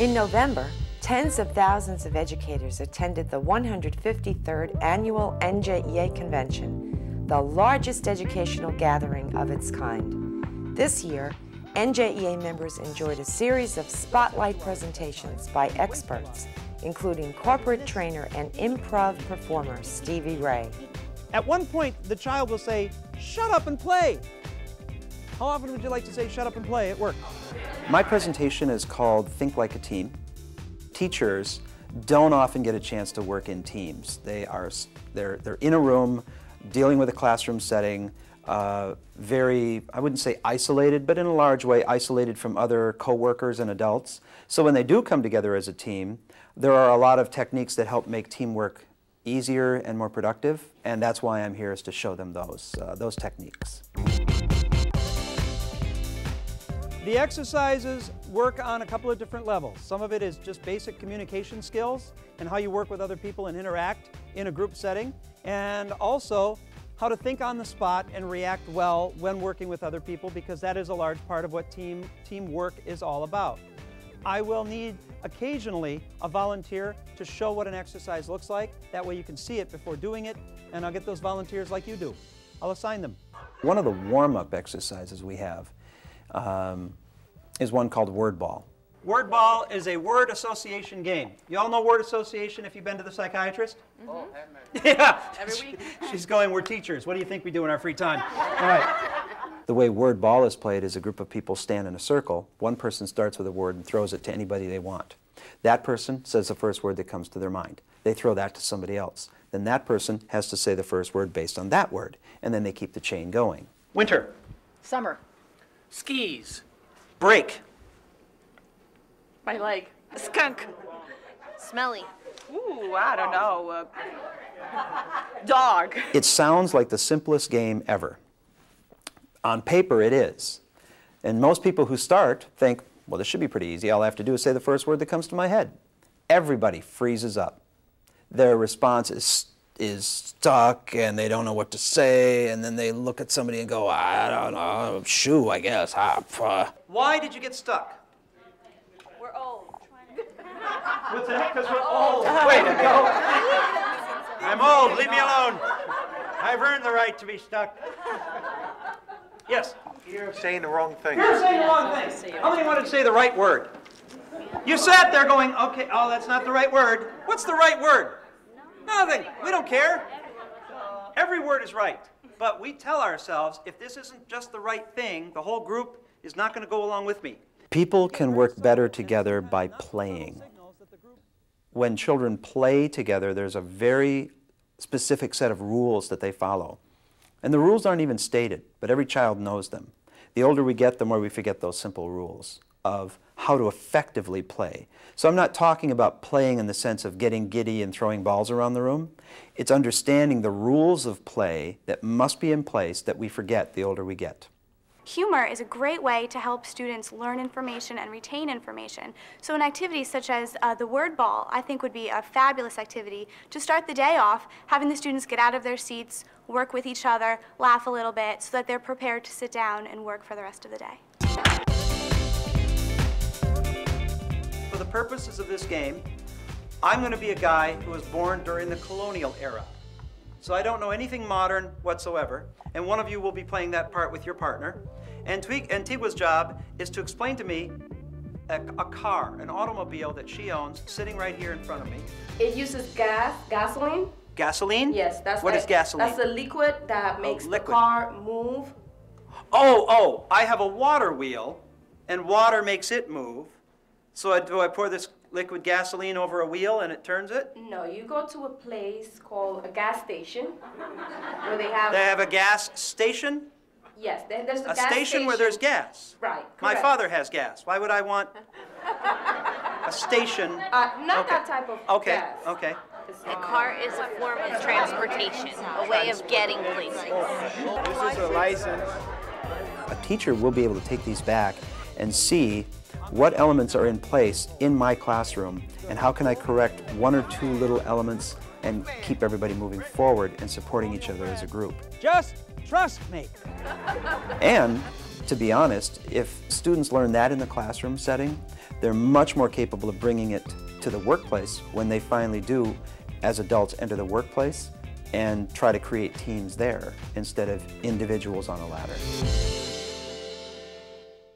In November, tens of thousands of educators attended the 153rd Annual NJEA Convention, the largest educational gathering of its kind. This year, NJEA members enjoyed a series of spotlight presentations by experts, including corporate trainer and improv performer Stevie Ray. At one point, the child will say, "Shut up and play." How often would you like to say "shut up and play" at work? My presentation is called Think Like a Team. Teachers don't often get a chance to work in teams. They're in a room, dealing with a classroom setting, very, I wouldn't say isolated, but in a large way isolated from other co-workers and adults. So when they do come together as a team, there are a lot of techniques that help make teamwork easier and more productive, and that's why I'm here, is to show them those techniques. The exercises work on a couple of different levels. Some of it is just basic communication skills and how you work with other people and interact in a group setting, and also how to think on the spot and react well when working with other people, because that is a large part of what teamwork is all about. I will need occasionally a volunteer to show what an exercise looks like. That way you can see it before doing it, and I'll get those volunteers like you do. I'll assign them. One of the warm-up exercises we have is one called word ball. Word ball is a word association game. You all know word association if you've been to the psychiatrist? Mm-hmm. Yeah. Every week. She's going, "We're teachers. What do you think we do in our free time?" All right. The way word ball is played is a group of people stand in a circle. One person starts with a word and throws it to anybody they want. That person says the first word that comes to their mind. They throw that to somebody else. Then that person has to say the first word based on that word, and then they keep the chain going. Winter. Summer. Skis. Break. My leg. A skunk. Smelly. Ooh, I don't know. Dog. It sounds like the simplest game ever. On paper, it is. And most people who start think, well, this should be pretty easy. All I have to do is say the first word that comes to my head. Everybody freezes up. Their response is stuck, and they don't know what to say, and then they look at somebody and go, "I don't know, shoe, I guess." Why did you get stuck? We're old. What's that? Because we're old. Way to go. I'm old. Leave me alone. I've earned the right to be stuck. Yes? You're saying the wrong thing. You're saying the wrong thing. How many wanted to say the right word? You sat there going, "Okay, oh, that's not the right word." What's the right word? Nothing. We don't care. Every word is right. But we tell ourselves, if this isn't just the right thing, the whole group is not going to go along with me. People can work better together by playing. When children play together, there's a very specific set of rules that they follow. And the rules aren't even stated, but every child knows them. The older we get, the more we forget those simple rules of how to effectively play. So I'm not talking about playing in the sense of getting giddy and throwing balls around the room. It's understanding the rules of play that must be in place that we forget the older we get. Humor is a great way to help students learn information and retain information. So an activity such as the word ball, I think, would be a fabulous activity to start the day off, having the students get out of their seats, work with each other, laugh a little bit, so that they're prepared to sit down and work for the rest of the day. For the purposes of this game, I'm going to be a guy who was born during the colonial era. So I don't know anything modern whatsoever, and one of you will be playing that part with your partner. And Tigwa's job is to explain to me a car, an automobile that she owns, sitting right here in front of me. It uses gasoline. Gasoline? Yes, that's what is gasoline? That's a liquid that makes the liquid. car move. Oh, I have a water wheel, and water makes it move. So do I pour this liquid gasoline over a wheel and it turns it? No, you go to a place called a gas station where they have... They have a gas station? Yes, there's a gas station where there's gas? Right, correct. My father has gas. Why would I want a station? Not that type of gas. Okay. A car is a form of transportation, a way of getting places. This is a license. A teacher will be able to take these back and see what elements are in place in my classroom and how can I correct one or two little elements and keep everybody moving forward and supporting each other as a group. Just trust me. And to be honest, if students learn that in the classroom setting, they're much more capable of bringing it to the workplace when they finally do, as adults, enter the workplace and try to create teams there instead of individuals on a ladder.